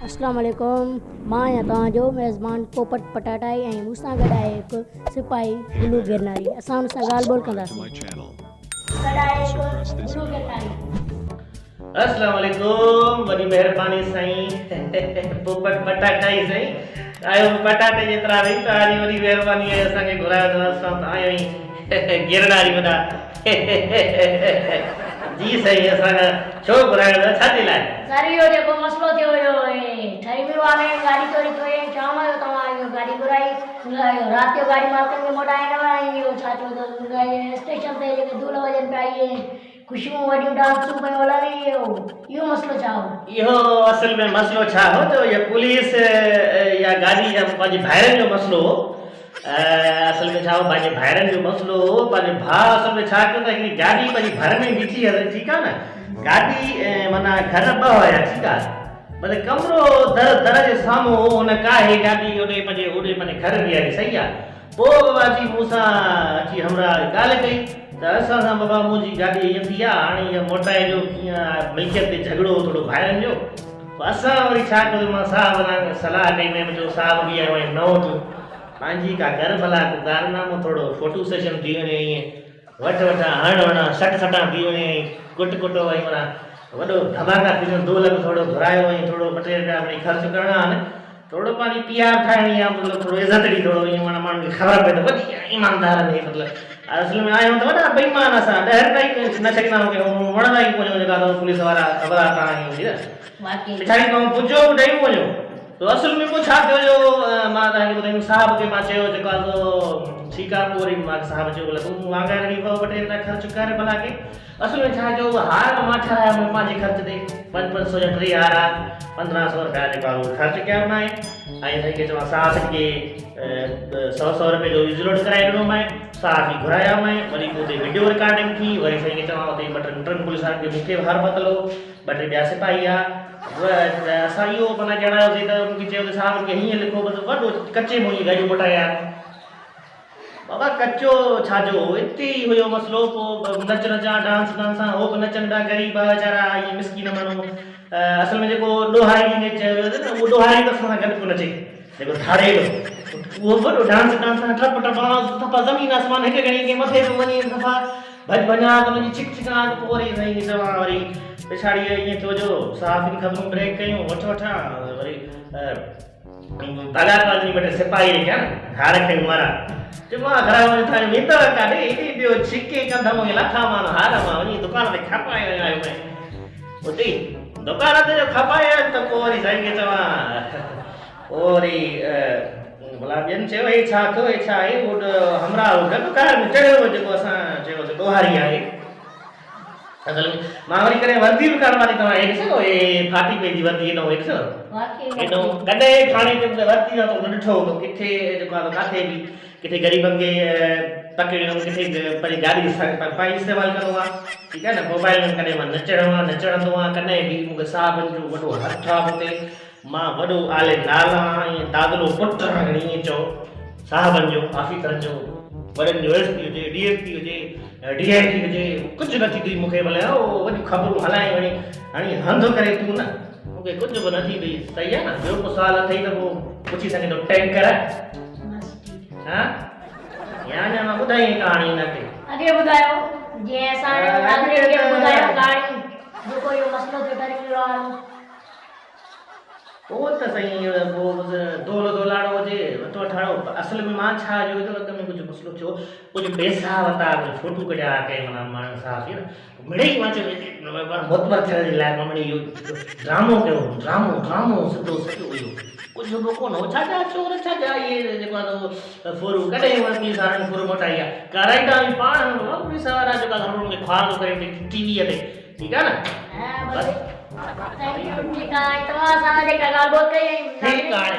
अस्सलाम वालेकुम। मां या तव्हांजो मेज़बान पोपट पटाटाई ऐं मूंसां गॾु आहे हिकु सिपाही गुलू गिरनारी। असां हुन सां ॻाल्हि ॿोल कंदासीं। अस्सलाम वालेकुम, वॾी महिरबानी साईं। पोपट पटाटाई साईं आयो पटाटे जेतिरा रही तव्हांजी वॾी महिरबानी आहे। असांखे घुरायो अथव, असां त आहियो ई गिरनारी वॾा। जी साईं, असांखां छो घुरायो अथव, छा जे लाइ? सर इहो जेको मसइलो थियो हुयो ठही मिलवा में गाॾी चोरी थी वई, शाम जो तव्हां इहो गाॾी घुराई, राति जो गाॾी मालिकनि खे मोटाए न वई। इहो छा थियो त स्टेशन ते जेके धूल वॼनि पिया, इहे ख़ुशियूं वॾियूं डांसूं पियूं हलनि, इहो मसइलो छा हो? इहो असल में मसइलो छा हो त इहा पुलिस या गाॾी या पंहिंजे भाइरनि जो मसइलो हो। असल में छा हो, पंहिंजे भाइरनि जो मसइलो हो। पंहिंजे भाउ असल में छा कयो त हिकिड़ी गाॾी पंहिंजे घर में बीठी हले, ठीकु आहे न। गाॾी माना घर ॿ हुया, ठीकु आहे, मतलब कमरो दर जे साम्हूं हो, हुन काहे गाॾी ओॾे पंहिंजे घर बीहारी, सही आहे। पोइ बाबा जी मूंसां अची हमरा ॻाल्हि कई त असां सां बाबा मुंहिंजी गाॾी ईअं थी आहे, हाणे इहा मोटाए जो कीअं, मिल्कियत ते झगड़ो थोरो भाइरनि जो। असां वरी छा कयो, मां साहब सलाह ॾेई में मुंहिंजो साहब बि आयो ऐं नओं थियो, पंहिंजी का घर भला कारनामो थोरो फोटो सेशन थी वञे, ईअं वठा हण सटा थी वञे, कुट वई माना वॾो धमाका थी वञे, 2 लख थोरो घुरायो ऐं थोरो 2-3 रुपया वरी ख़र्च करणा आहिनि, थोरो पंहिंजी PR ठाहिणी आहे, मतिलबु थोरो इज़त ॾी, थोरो ईअं माना माण्हुनि खे ख़बर पए त वॾी ईमानदार आहिनि। मतिलबु असल में आहियूं त वॾा बेईमान, असां 10 रुपया न छॾींदा आहियूं, वणंदा ई कोन्ह जेका पुलिस वारा ख़बर आहे तव्हांखे, पिछाड़ी खां पुॼो बि ॾेई वञो। तो असल में पोइ छा थियो जो मां तव्हांखे ॿुधाईंदुमि, साहब खे मां चयो जेको आहे सो ठीकु आहे। पोइ वरी मां साहब चयो बोले तूं वांगाए रही 2-2 रुपया ख़र्च कर भला के। असल में छा जो हार मां ठाहिया पंहिंजे ख़र्च ते 500 जा 3 हार 1500 रुपया जेको आहे ख़र्च कया मां, ऐं साईं खे चवां साहब खे 100 रुपए जो विज़िट कराए ॾिनो मां, साहब खे घुराया मां, वरी हुते वीडियो रिकॉर्डिंग थी, वरी साईं खे चवां हुते 2-3 पुलिस वारनि खे मूंखे हर बतलो 2-3 ॿिया सिपाही आहे। असां इहो माना ॼाणायोसीं त मूंखे चयो त साहब खे हीअं लिखो, बसि वॾो कचे मुंहिंजी गाॾी मोटाया बाबा। कचो छाजो हिते ई हुयो मसइलो। पोइ नचण जा डांस हो बि नचनि पिया ग़रीब वीचारा, ईअं मिसकीन माण्हू। असल में जेको ॾोहारी चयो वियो न, उहो ॾोहारी त असां गॾु कोन अचे, जेको धाड़े उहो वॾो डांस टप थपा ज़मीन आसमान हिकु घड़ी के मथे पियो वञे, दफ़ा भॼ भञा त मुंहिंजी छिक पोइ वरी साईं चवां वरी पिछाड़ी ईअं थियो जो साहब खे ख़बरूं ब्रेक कयूं, वठा वरी तालाब जी 2 सिपाही रखिया न, धार खयूं वारा चयो घर में था वेंदा काॾे, एॾी ॿियो छिके कंदमि लखा मां हार मां वञी दुकान ते खपाए आयो मैं, उते दुकान ते खपाए त पोइ वरी साईं खे चवां वरी भला ॿियनि चयो हे छा थियो, हे छा आहे, उहो हमरा गॾु कार में चढ़ियो जेको असां चयो त ॾोहारी आहे। असल में मां वरी करे वर्दी बि कान वारी, तव्हां हे ॾिसो हे फाटी पंहिंजी वर्दी हेॾो ॾिसो हेॾो कॾहिं खाणी ते वर्दी न तो ॾिठो हूंदो, किथे जेको आहे किथे बि किथे ग़रीबनि खे पकड़ियो, किथे पंहिंजी गाॾी पाई इस्तेमालु कंदो आहे, ठीकु आहे न। मोबाइल में कॾहिं मां नचणंदो आहियां, कॾहिं बि मूंखे साहबनि जो वॾो हथ आहे हुते, मां वॾो आले नाला ईअं दादलो पुट खणी ईअं चओ साहबनि जो, ऑफिसरनि जो, वॾनि जो SP हुजे, DSP हुजे, DIG हुजे, कुझु न थी मूंखे भले वॾियूं ख़बरूं हलाए वञे, हाणे हंधु करे तूं न, मूंखे कुझु बि न थी वई, सही आहे न। ॿियो को सुवाल अथई त पोइ पुछी सघे थो, टैंकर हा या मां ॿुधाई कहाणी हिन ते अॻे ॿुधायो, जीअं असां ॿुधायो कहाणी जेको इहो मसइलो थियो ठही मिलवा वारो। पोइ त साईं पोइ दोलाड़ो हुजे वठो वठाड़ो। असल में मां छा जो त अॻ में कुझु मसइलो थियो, कुझु पैसा वरिता, कुझु फोटू कढिया कंहिं माना माण्हू साहब न मिड़ई मां चयो मुतबर थियण जे लाइ मां मिड़ई इहो ड्रामो कयो, ड्रामो सिधो हुयो, कुझु बि कोन हो। छा चोर छा इहे जेको आहे फोरू कॾहिं पुलिस वारनि फोरू मोटाई आहे, कराईंदा पाण पुलिस वारा जेका हुनखे ख्वाब करे टीवीअ ते, ठीकु आहे न। ठीक आहे, तव्हां असां जेका ॻाल्हि ॿोल कई ठीकु आहे।